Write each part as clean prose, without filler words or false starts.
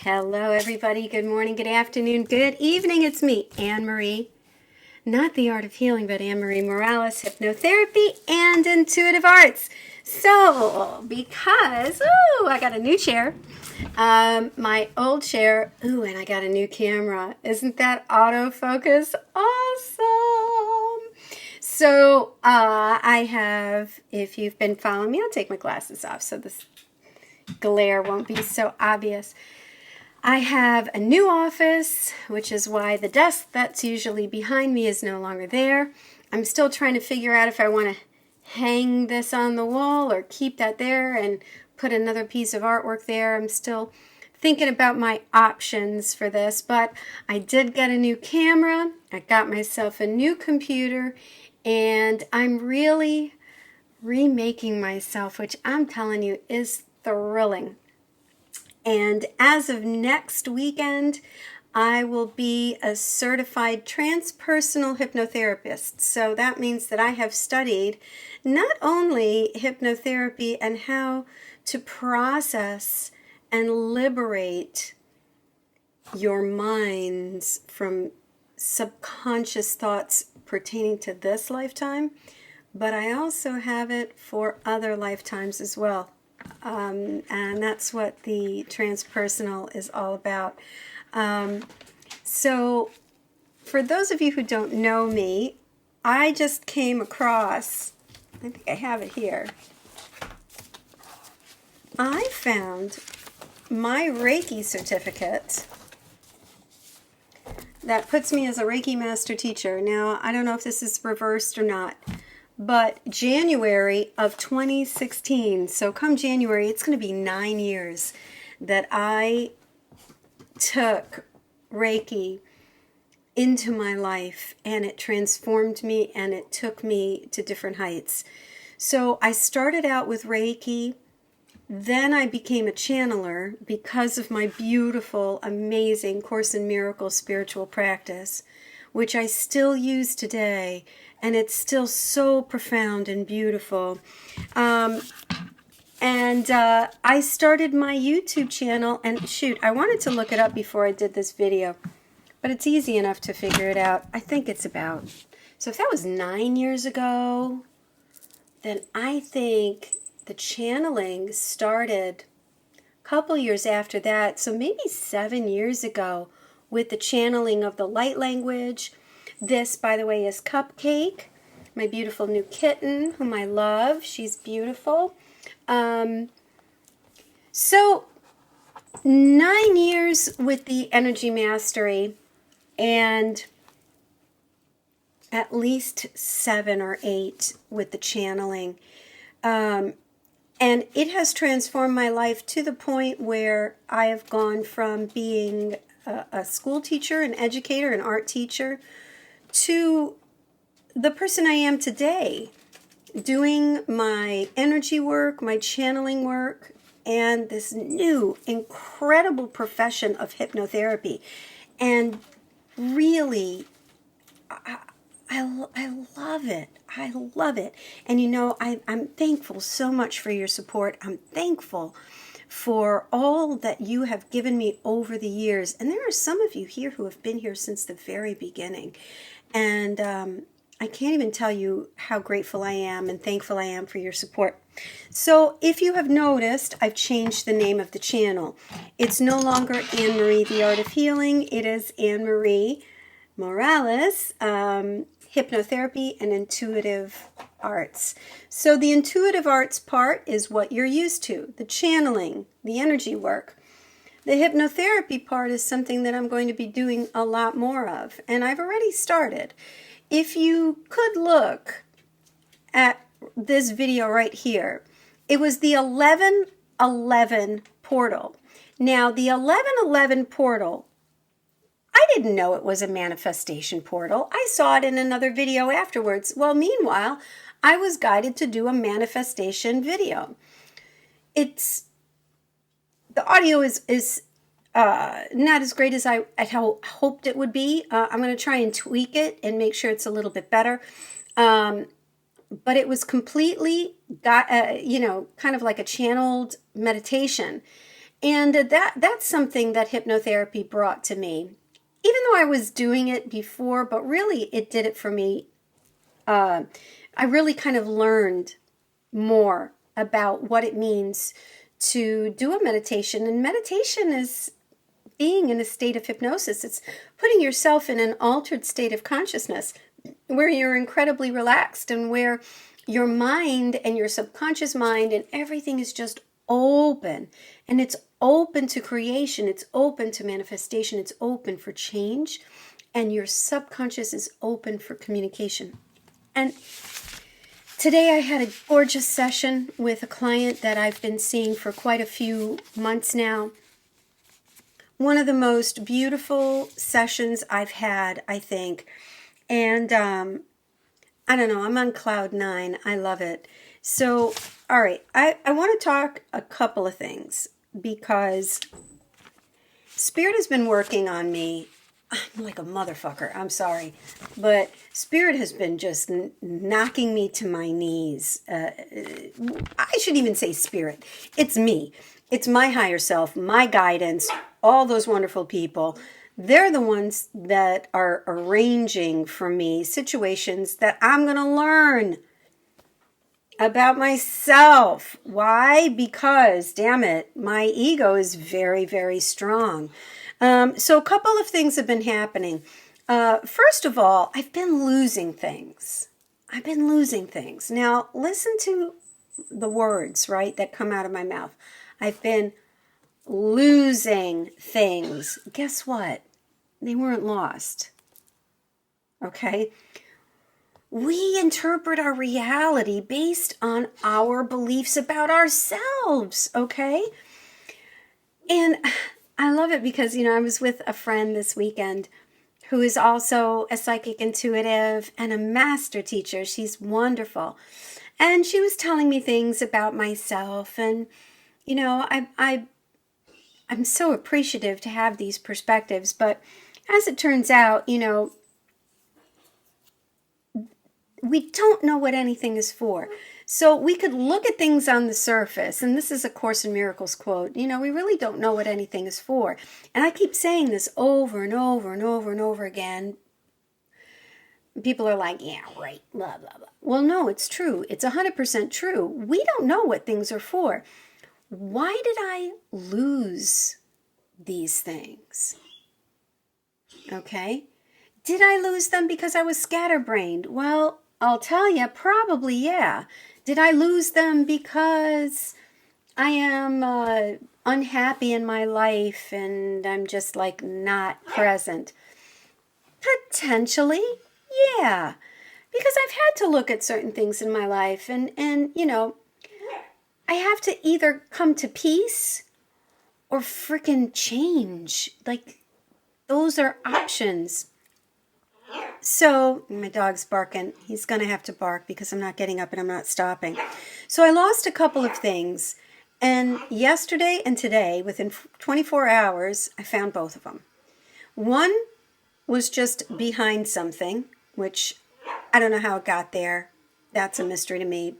Hello, everybody. Good morning, good afternoon, good evening. It's me, Anne-Marie. Not the art of healing, but Anne-Marie Morales, hypnotherapy and intuitive arts. So, because, I got a new chair. My old chair, and I got a new camera. Isn't that autofocus awesome? So, I have, if you've been following me, I'll take my glasses off so this glare won't be so obvious. I have a new office, which is why the desk that's usually behind me is no longer there. I'm still trying to figure out if I want to hang this on the wall or keep that there and put another piece of artwork there. I'm still thinking about my options for this, but I did get a new camera. I got myself a new computer, and I'm really remaking myself, which I'm telling you is thrilling. And as of next weekend, I will be a certified transpersonal hypnotherapist. So that means that I have studied not only hypnotherapy and how to process and liberate your minds from subconscious thoughts pertaining to this lifetime, but I also have it for other lifetimes as well. And that's what the transpersonal is all about. So for those of you who don't know me, I just came across, I think I have it here. I found my Reiki certificate that puts me as a Reiki master teacher. Now, I don't know if this is reversed or not, but January of 2016, so come January, it's going to be 9 years that I took Reiki into my life, and it transformed me and it took me to different heights. So I started out with Reiki, then I became a channeler because of my beautiful, amazing Course in Miracles spiritual practice, which I still use today. And it's still so profound and beautiful. I started my YouTube channel, and shoot, I wanted to look it up before I did this video, but it's easy enough to figure it out. I think it's about, so if that was 9 years ago, then I think the channeling started a couple years after that, so maybe 7 years ago, with the channeling of the light language. This, by the way, is Cupcake, my beautiful new kitten, whom I love. She's beautiful. So 9 years with the energy mastery, and at least 7 or 8 with the channeling. And it has transformed my life to the point where I have gone from being a school teacher, an educator, an art teacher, to the person I am today, doing my energy work, my channeling work, and this new incredible profession of hypnotherapy. And really, I love it. I love it. And you know, I'm thankful so much for your support. I'm thankful for all that you have given me over the years. And there are some of you here who have been here since the very beginning. And I can't even tell you how grateful I am and thankful I am for your support. So if you have noticed, I've changed the name of the channel. It's no longer Anne-Marie, The Art of Healing. It is Anne-Marie Morales, Hypnotherapy and Intuitive Arts. So the intuitive arts part is what you're used to, the channeling, the energy work. The hypnotherapy part is something that I'm going to be doing a lot more of, and I've already started. If you could look at this video right here, it was the 1111 portal. Now, the 1111 portal, I didn't know it was a manifestation portal. I saw it in another video afterwards. Well, meanwhile, I was guided to do a manifestation video. The audio is not as great as I hoped it would be. I'm going to try and tweak it and make sure it's a little bit better. But it was completely kind of like a channeled meditation. And that's something that hypnotherapy brought to me. Even though I was doing it before, but really it did it for me. I really kind of learned more about what it means to do a meditation. And meditation is being in a state of hypnosis. It's putting yourself in an altered state of consciousness where you're incredibly relaxed and where your mind and your subconscious mind and everything is just open. And it's open to creation. It's open to manifestation. It's open for change. And your subconscious is open for communication. And today I had a gorgeous session with a client that I've been seeing for quite a few months now. One of the most beautiful sessions I've had, I think. And I don't know, I'm on cloud 9. I love it. So, all right, I want to talk a couple of things because Spirit has been working on me. I'm like a motherfucker, I'm sorry. But Spirit has been just knocking me to my knees. I shouldn't even say Spirit. It's me. It's my higher self, my guidance, all those wonderful people. They're the ones that are arranging for me situations that I'm going to learn about myself. Why? Because, damn it, my ego is very, very strong. So a couple of things have been happening. First of all, I've been losing things. Now, listen to the words, right, that come out of my mouth. I've been losing things. Guess what? They weren't lost. Okay? We interpret our reality based on our beliefs about ourselves, okay? And I love it because, I was with a friend this weekend who is also a psychic intuitive and a master teacher. She's wonderful. And she was telling me things about myself. And, I'm so appreciative to have these perspectives. But as it turns out, we don't know what anything is for. So we could look at things on the surface, and this is a Course in Miracles quote, we really don't know what anything is for. And I keep saying this over and over and over and over again. People are like, yeah, right, blah, blah, blah. Well, no, it's true. It's 100% true. We don't know what things are for. Why did I lose these things? Okay? Did I lose them because I was scatterbrained? Well, I'll tell you, probably, yeah. Did I lose them because I am unhappy in my life and I'm just like not present? Potentially, yeah. Because I've had to look at certain things in my life and I have to either come to peace or frickin' change. Like, those are options. So, my dog's barking. He's going to have to bark because I'm not getting up and I'm not stopping. So I lost a couple of things. And yesterday and today, within 24 hours, I found both of them. One was just behind something, which I don't know how it got there. That's a mystery to me.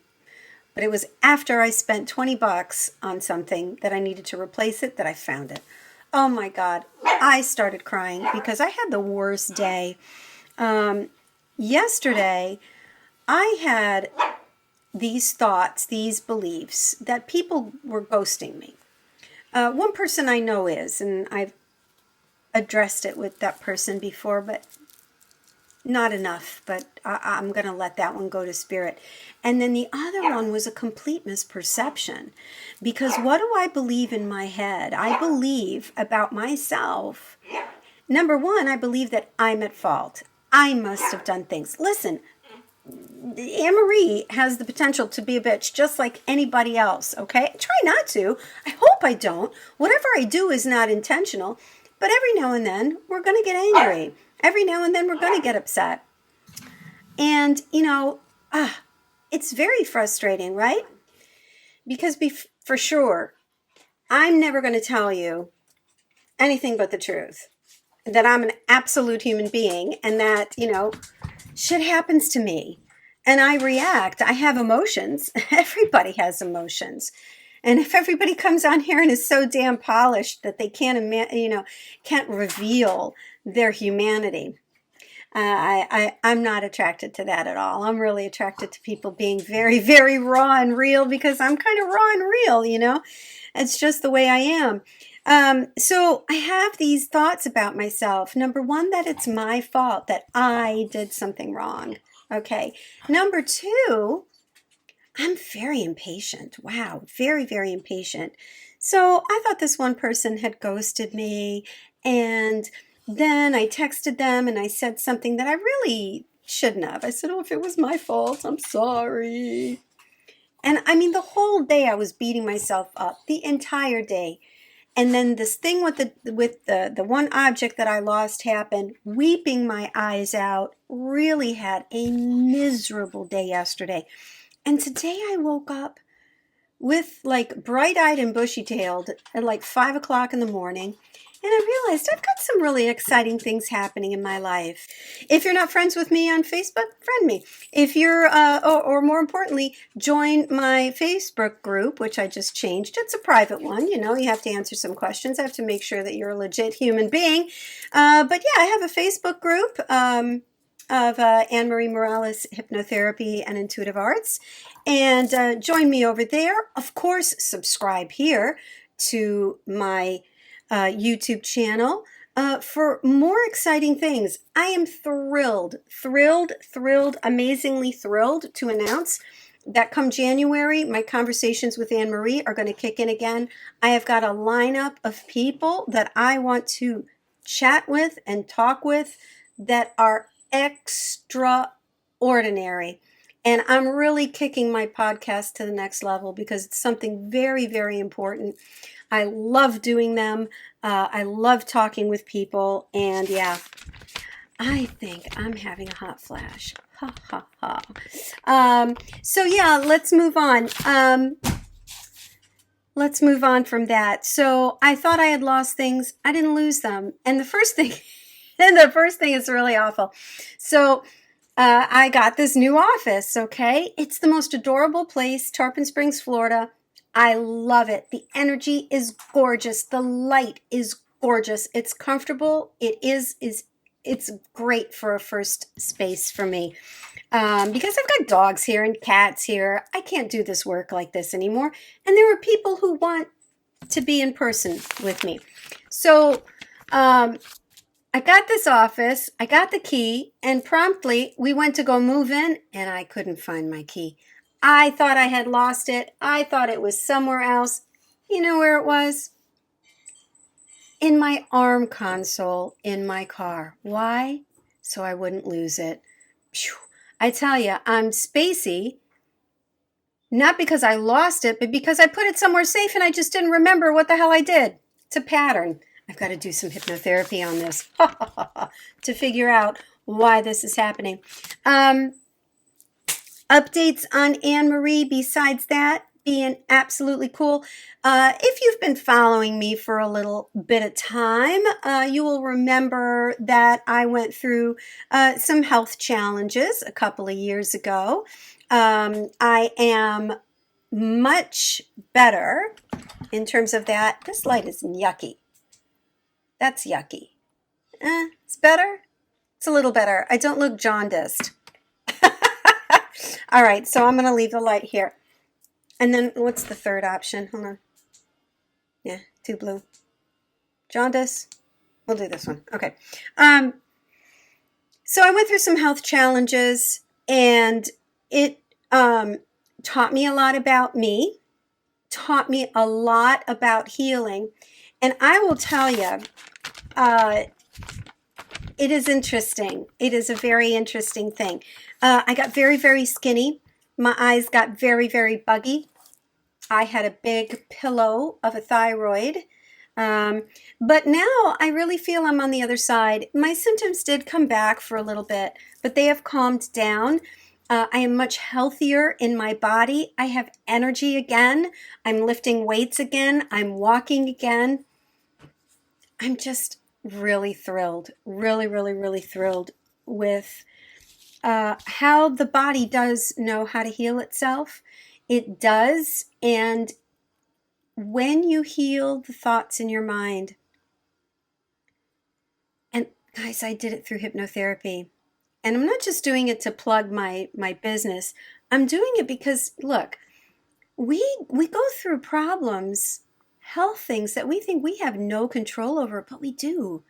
But it was after I spent $20 on something that I needed to replace it that I found it. Oh my God. I started crying because I had the worst day. Yesterday, I had these thoughts, these beliefs that people were ghosting me. One person I know is, and I've addressed it with that person before, but not enough, but I'm going to let that one go to Spirit. And then the other one was a complete misperception. Because what do I believe in my head? I believe about myself. Number one, I believe that I'm at fault. I must have done things. Listen, Anne-Marie has the potential to be a bitch just like anybody else, okay? I try not to. I hope I don't. Whatever I do is not intentional. But every now and then, we're going to get angry. Every now and then, we're going to get upset. And, it's very frustrating, right? Because for sure, I'm never going to tell you anything but the truth. That I'm an absolute human being and that, shit happens to me. And I react. I have emotions. Everybody has emotions. And if everybody comes on here and is so damn polished that they can't reveal their humanity, I'm not attracted to that at all. I'm really attracted to people being very, very raw and real, because I'm kind of raw and real. It's just the way I am. So I have these thoughts about myself. Number one, that it's my fault, that I did something wrong. Okay. Number two, I'm very impatient. Wow, very, very impatient. So I thought this one person had ghosted me, and then I texted them and I said something that I really shouldn't have. I said, "Oh, if it was my fault, I'm sorry." And I mean, the whole day I was beating myself up, the entire day. And then this thing with the one object that I lost happened, weeping my eyes out, really had a miserable day yesterday. And today I woke up with like bright-eyed and bushy-tailed at like 5 o'clock in the morning. And I realized I've got some really exciting things happening in my life. If you're not friends with me on Facebook, friend me. If you're, or more importantly, join my Facebook group, which I just changed. It's a private one. You have to answer some questions. I have to make sure that you're a legit human being. But yeah, I have a Facebook group of Anne-Marie Morales Hypnotherapy and Intuitive Arts. And join me over there. Of course, subscribe here to my YouTube channel for more exciting things. I am thrilled, amazingly thrilled to announce that come January, my conversations with Anne-Marie are going to kick in again. I have got a lineup of people that I want to chat with and talk with that are extraordinary. And I'm really kicking my podcast to the next level because it's something very, very important. I love doing them. I love talking with people. And yeah, I think I'm having a hot flash. Ha, ha, ha. So yeah, let's move on. Let's move on from that. So I thought I had lost things. I didn't lose them. And the first thing is really awful. So I got this new office, okay? It's the most adorable place, Tarpon Springs, Florida. I love it. The energy is gorgeous. The light is gorgeous. It's comfortable. It's great for a first space for me. Because I've got dogs here and cats here. I can't do this work like this anymore. And there are people who want to be in person with me. So, I got this office, I got the key, and promptly we went to go move in, and I couldn't find my key. I thought I had lost it. I thought it was somewhere else. You know where it was? In my arm console in my car. Why? So I wouldn't lose it. Phew. I tell you, I'm spacey, not because I lost it, but because I put it somewhere safe and I just didn't remember what the hell I did. It's a pattern. I've got to do some hypnotherapy on this to figure out why this is happening. Updates on Anne-Marie besides that being absolutely cool. If you've been following me for a little bit of time, you will remember that I went through some health challenges a couple of years ago. I am much better in terms of that. This light is yucky. That's yucky. It's better. It's a little better. I don't look jaundiced. All right, so I'm going to leave the light here. And then what's the third option? Hold on. Yeah, too blue. Jaundice. We'll do this one. Okay. So I went through some health challenges, and it taught me a lot about me, taught me a lot about healing. And I will tell you, it is interesting. It is a very interesting thing. I got very, very skinny. My eyes got very, very buggy. I had a big pillow of a thyroid. But now I really feel I'm on the other side. My symptoms did come back for a little bit, but they have calmed down. I am much healthier in my body. I have energy again. I'm lifting weights again. I'm walking again. I'm just really thrilled, really, really, really thrilled with how the body does know how to heal itself. It does, and when you heal the thoughts in your mind, and guys, I did it through hypnotherapy. And I'm not just doing it to plug my business. I'm doing it because, look, we go through problems, health things that we think we have no control over, but we do.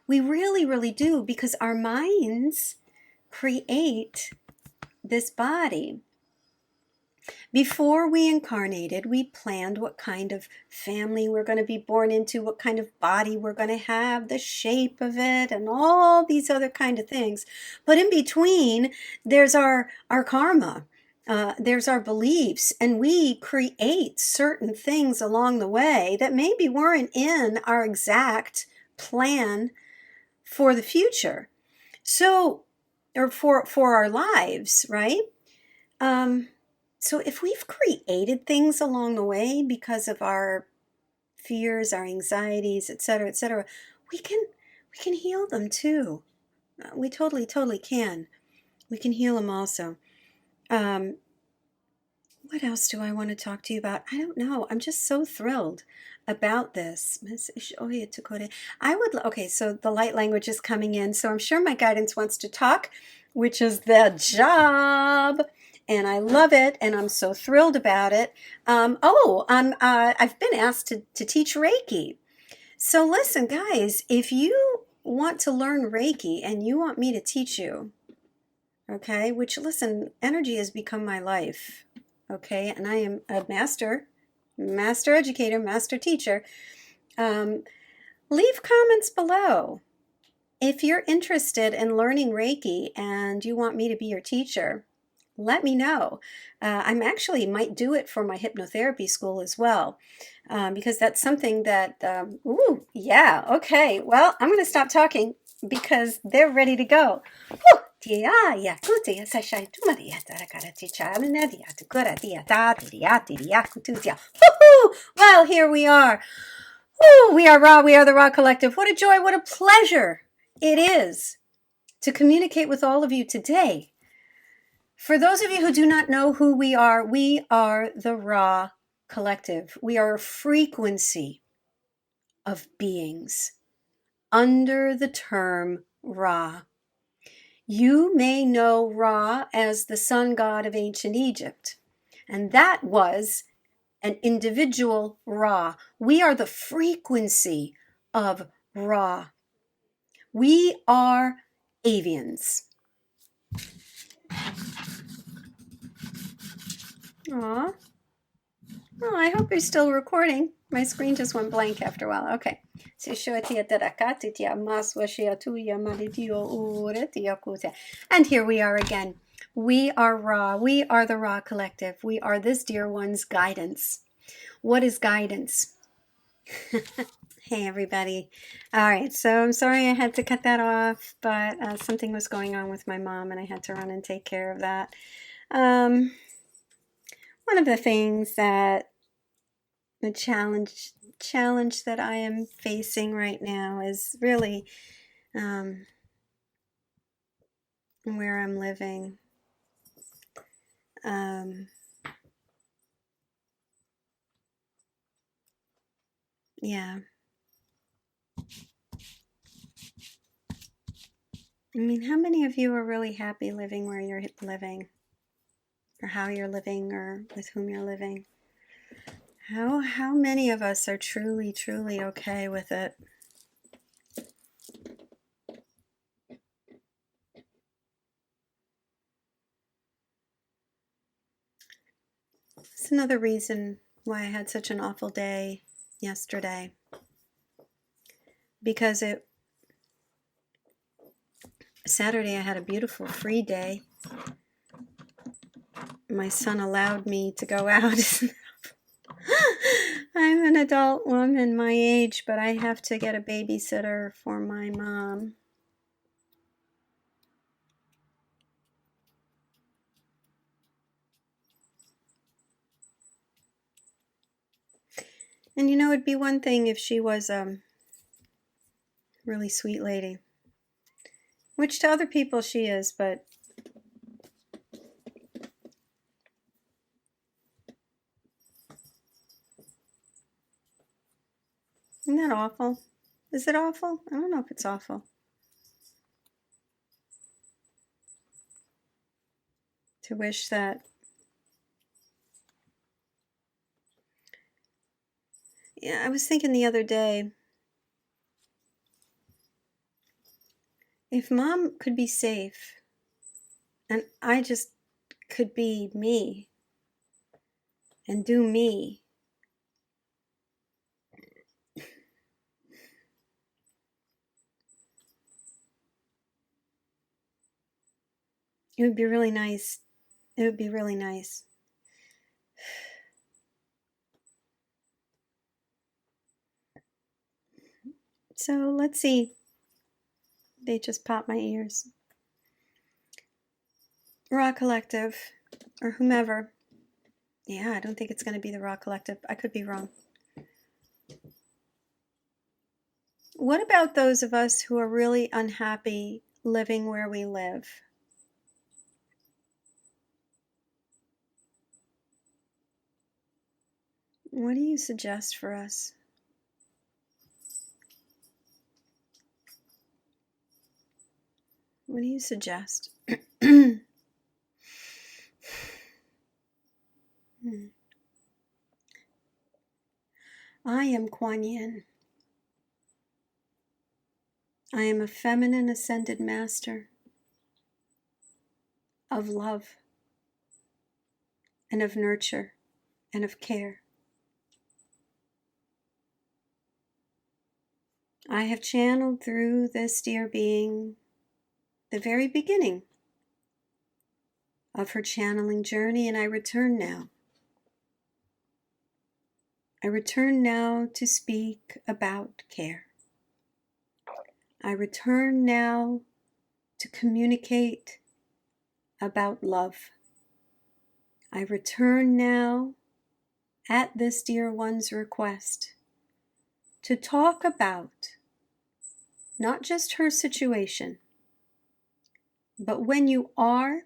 We really, really do, because our minds create this body. Before we incarnated, we planned what kind of family we're going to be born into, what kind of body we're going to have, the shape of it, and all these other kind of things. But in between, there's our karma. There's our beliefs, and we create certain things along the way that maybe weren't in our exact plan for the future. So, or for our lives, right? So if we've created things along the way because of our fears, our anxieties, etc., we can heal them too. We totally can. We can heal them also. What else do I want to talk to you about? I don't know. I'm just so thrilled about this. Okay, so the light language is coming in, so I'm sure my guidance wants to talk, which is their job. And I love it, and I'm so thrilled about it. I've been asked to teach Reiki. So listen, guys, if you want to learn Reiki and you want me to teach you, okay, which, listen, energy has become my life, okay, and I am a master educator, master teacher. Leave comments below. If you're interested in learning Reiki and you want me to be your teacher, let me know. I'm actually might do it for my hypnotherapy school as well, because that's something that, yeah, okay. Well, I'm going to stop talking because they're ready to go. Well, here we are. We are Ra. We are the Ra Collective. What a joy, what a pleasure it is to communicate with all of you today. For those of you who do not know who we are the Ra Collective. We are a frequency of beings under the term Ra. You may know Ra as the sun god of ancient Egypt, and that was an individual Ra. We are the frequency of Ra. We are avians. Aw. Oh, I hope you're still recording. My screen just went blank after a while. Okay. And here we are again. We are Ra. We are the Ra Collective. We are this dear one's guidance. What is guidance? Hey, everybody. All right. So I'm sorry I had to cut that off, but something was going on with my mom, and I had to run and take care of that. One of the things that the challenge that I am facing right now is really where I'm living. Yeah. I mean, how many of you are really happy living where you're living, or how you're living, or with whom you're living? How many of us are truly okay with it? It's another reason why I had such an awful day yesterday, because Saturday I had a beautiful free day. My son allowed me to go out. I'm an adult woman my age, but I have to get a babysitter for my mom. And you know, it'd be one thing if she was a really sweet lady, which to other people she is, but Isn't that awful? Is it awful? I don't know if it's awful. To wish that. Yeah, I was thinking the other day, if Mom could be safe and I just could be me and do me, it would be really nice. It would be really nice. So let's see. They just popped my ears. Raw Collective, or whomever. Yeah, I don't think it's going to be the Raw Collective. I could be wrong. What about those of us who are really unhappy living where we live? What do you suggest for us? What do you suggest? I am Kuan Yin. I am a feminine ascended master of love and of nurture and of care. I have channeled through this dear being the very beginning of her channeling journey, and I return now. I return now to speak about care. I return now to communicate about love. I return now, at this dear one's request, to talk about not just her situation, but when you are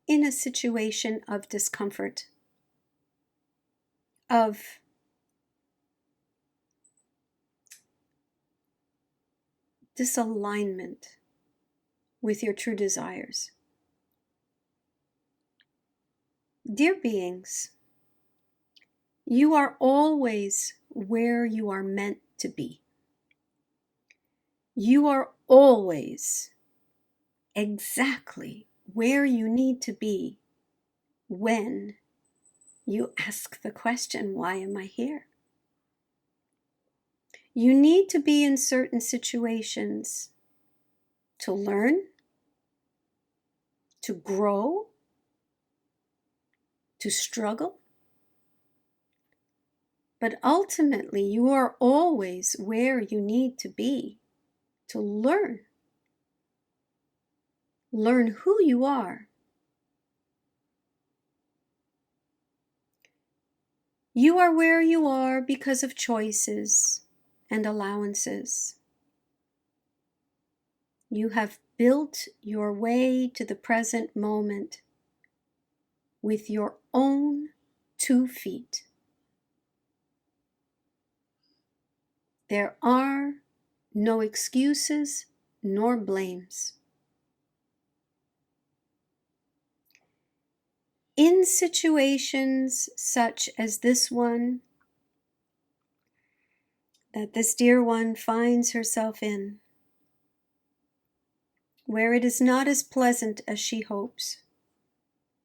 in a situation of discomfort, of disalignment with your true desires. Dear beings, you are always where you are meant to be. You are always exactly where you need to be when you ask the question, why am I here? You need to be in certain situations to learn, to grow, to struggle. But ultimately, you are always where you need to be to learn. Learn who you are. You are where you are because of choices and allowances. You have built your way to the present moment with your own 2 feet. There are no excuses nor blames. In situations such as this one, that this dear one finds herself in, where it is not as pleasant as she hopes,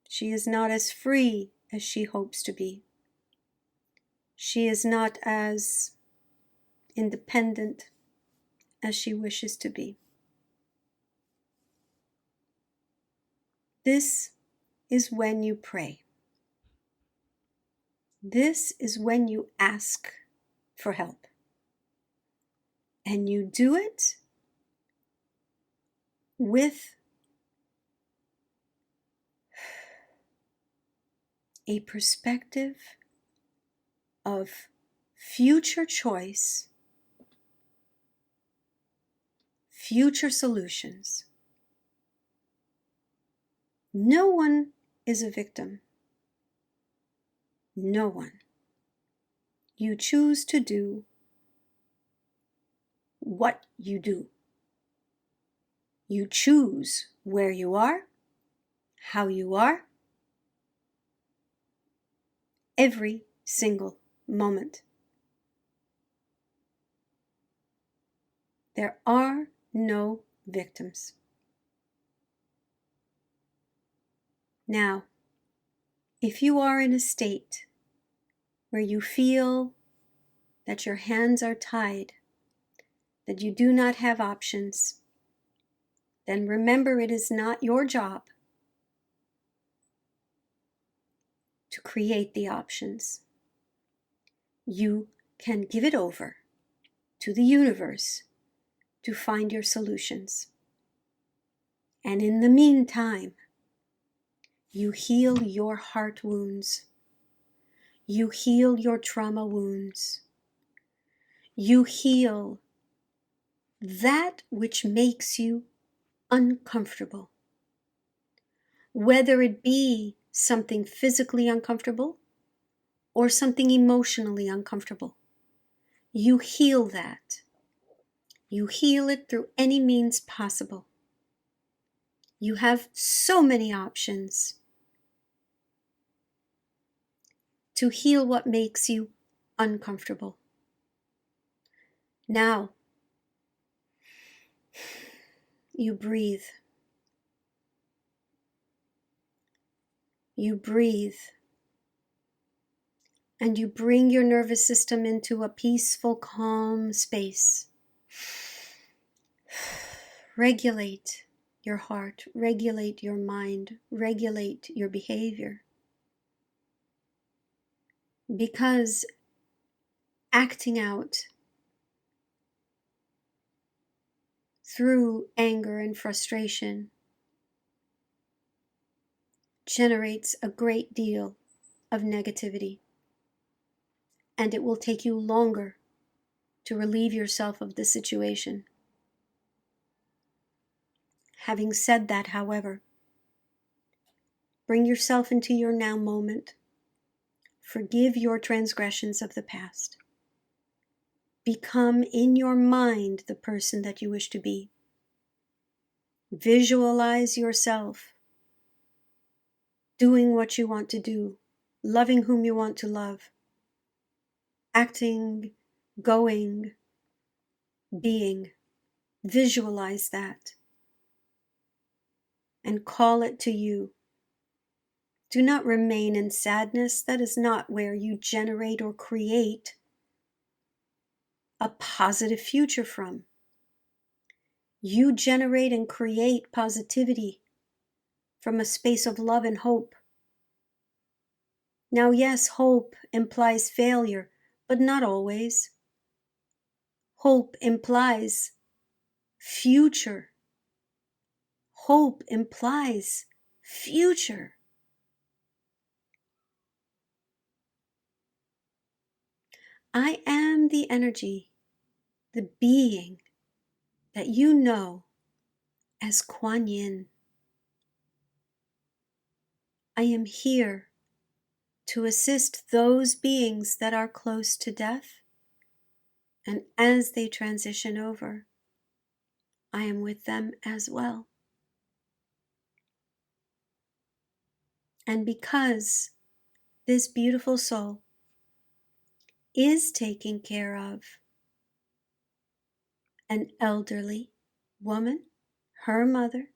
she is not as free as she hopes to be, she is not as independent as she wishes to be. This is when you pray. This is when you ask for help. And you do it with a perspective of future choice, future solutions. No one is a victim. No one. You choose to do what you do. You choose where you are, how you are, every single moment. There are no victims. Now, if you are in a state where you feel that your hands are tied, that you do not have options, then remember it is not your job to create the options. You can give it over to the universe to find your solutions. And in the meantime, you heal your heart wounds. You heal your trauma wounds. You heal that which makes you uncomfortable. Whether it be something physically uncomfortable or something emotionally uncomfortable, you heal that. You heal it through any means possible. You have so many options to heal what makes you uncomfortable. Now, you breathe. You breathe. And you bring your nervous system into a peaceful, calm space. Regulate your heart, regulate your mind, regulate your behavior. Because acting out through anger and frustration generates a great deal of negativity. And it will take you longer to relieve yourself of the situation. Having said that, however, bring yourself into your now moment. Forgive your transgressions of the past. Become in your mind the person that you wish to be. Visualize yourself doing what you want to do, loving whom you want to love, acting, going, being. Visualize that and call it to you. Do not remain in sadness. That is not where you generate or create a positive future from. You generate and create positivity from a space of love and hope. Now, yes, hope implies failure, but not always. Hope implies future. Hope implies future. I am the energy, the being that you know as Kuan Yin. I am here to assist those beings that are close to death, and as they transition over, I am with them as well. And because this beautiful soul is taking care of an elderly woman, her mother,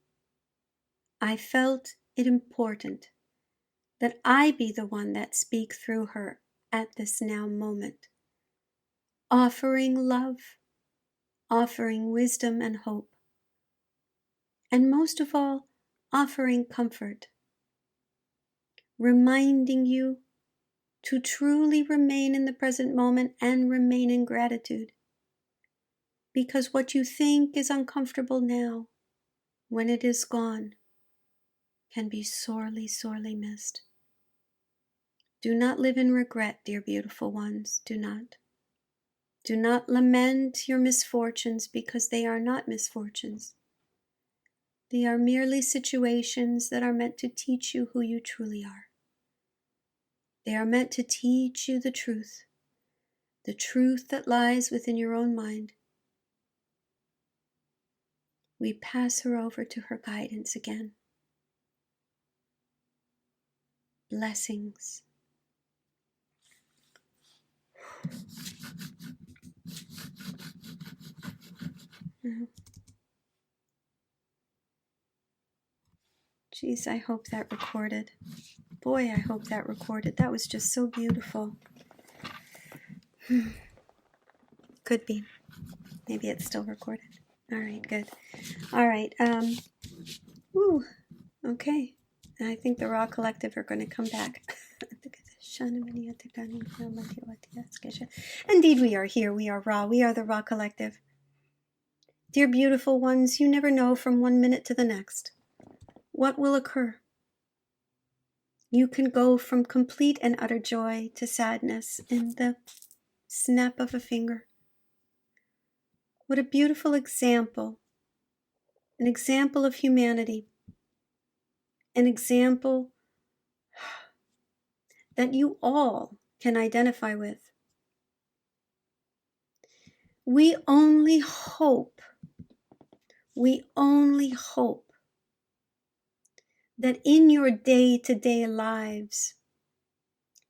I felt it important that I be the one that speak through her at this now moment, offering love, offering wisdom and hope, and most of all, offering comfort, reminding you to truly remain in the present moment and remain in gratitude. Because what you think is uncomfortable now, when it is gone, can be sorely, sorely missed. Do not live in regret, dear beautiful ones. Do not. Do not lament your misfortunes, because they are not misfortunes. They are merely situations that are meant to teach you who you truly are. They are meant to teach you the truth that lies within your own mind. we pass her over to her guidance again. Blessings. Geez, I hope that recorded. Boy, I hope that recorded. That was just so beautiful. Could be. Maybe it's still recorded. All right, good. All right. Woo. Okay. I think the Raw Collective are going to come back. Indeed, we are here. We are Raw. We are the Raw Collective. Dear beautiful ones, you never know from one minute to the next what will occur. You can go from complete and utter joy to sadness in the snap of a finger. What a beautiful example. An example of humanity. An example that you all can identify with. We only hope that in your day-to-day lives,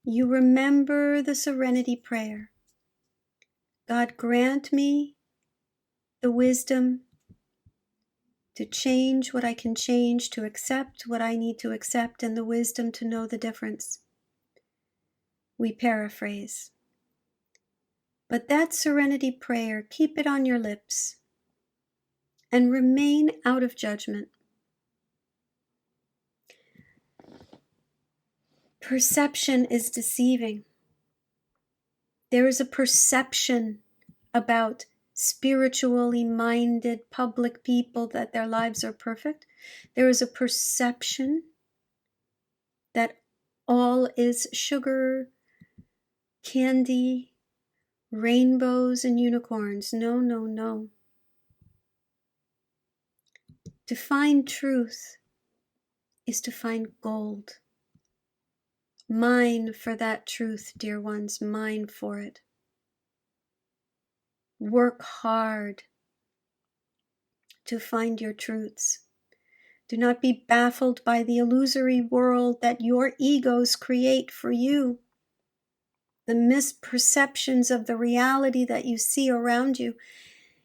you remember the serenity prayer. God, grant me the wisdom to change what I can change, to accept what I need to accept, and the wisdom to know the difference. We paraphrase. But that serenity prayer, keep it on your lips and remain out of judgment. Perception is deceiving. There is a perception about spiritually minded public people that their lives are perfect. There is a perception that all is sugar, candy, rainbows, and unicorns. No, no, no. To find truth is to find gold. Mine for that truth, dear ones, mine for it. Work hard to find your truths. Do not be baffled by the illusory world that your egos create for you. The misperceptions of the reality that you see around you.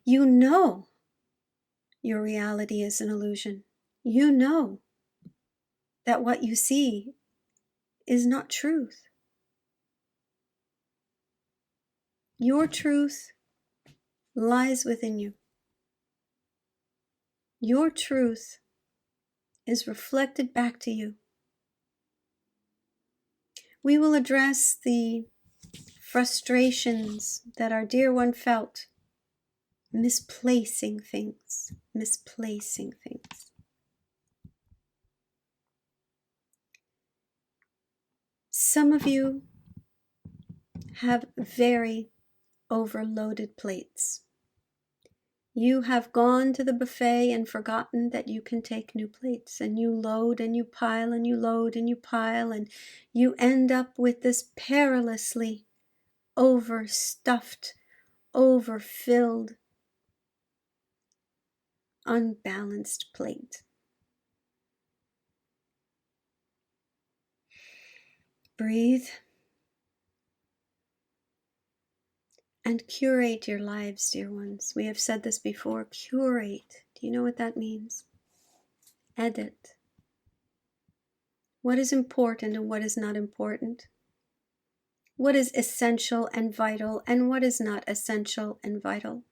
You know your reality is an illusion. You know that what you see is not truth. Your truth lies within you. Your truth is reflected back to you. We will address the frustrations that our dear one felt, misplacing things. Some of you have very overloaded plates. You have gone to the buffet and forgotten that you can take new plates, and you load and you pile and you load and you pile, and you end up with this perilously overstuffed, overfilled, unbalanced plate. Breathe and curate your lives, dear ones. We have said this before. Curate. Do you know what that means? Edit. What is important and what is not important? What is essential and vital and what is not essential and vital?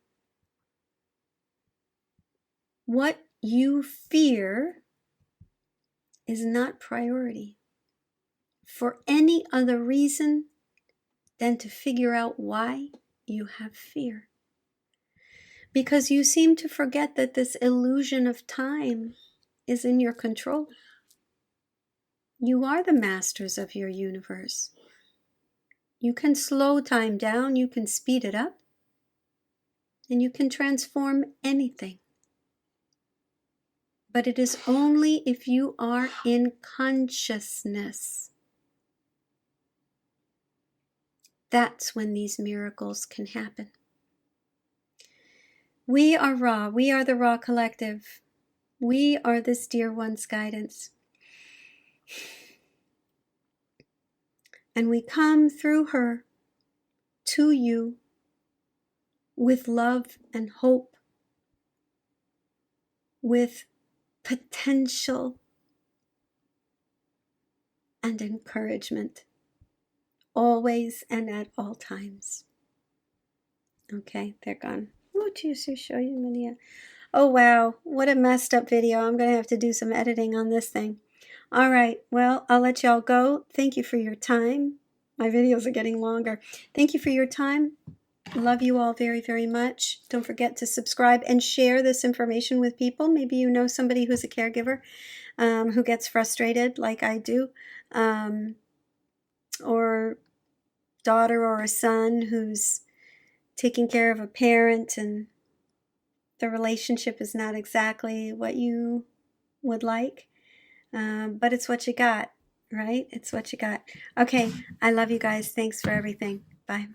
What you fear is not priority for any other reason than to figure out why you have fear. Because you seem to forget that this illusion of time is in your control. You are the masters of your universe. You can slow time down, you can speed it up, and you can transform anything. But it is only if you are in consciousness. That's when these miracles can happen. We are Ra. We are the Ra Collective. We are this dear one's guidance. And we come through her to you with love and hope, with potential and encouragement, always and at all times. Okay, they're gone. Oh, geez, to show you Lydia. Oh, wow, what a messed up video. I'm going to have to do some editing on this thing. All right, well, I'll let y'all go. Thank you for your time. My videos are getting longer. Thank you for your time. Love you all very, very much. Don't forget to subscribe and share this information with people. Maybe you know somebody who's a caregiver who gets frustrated like I do, or daughter or a son who's taking care of a parent and the relationship is not exactly what you would like, but it's what you got, right? It's what you got. Okay, I love you guys. Thanks for everything. Bye.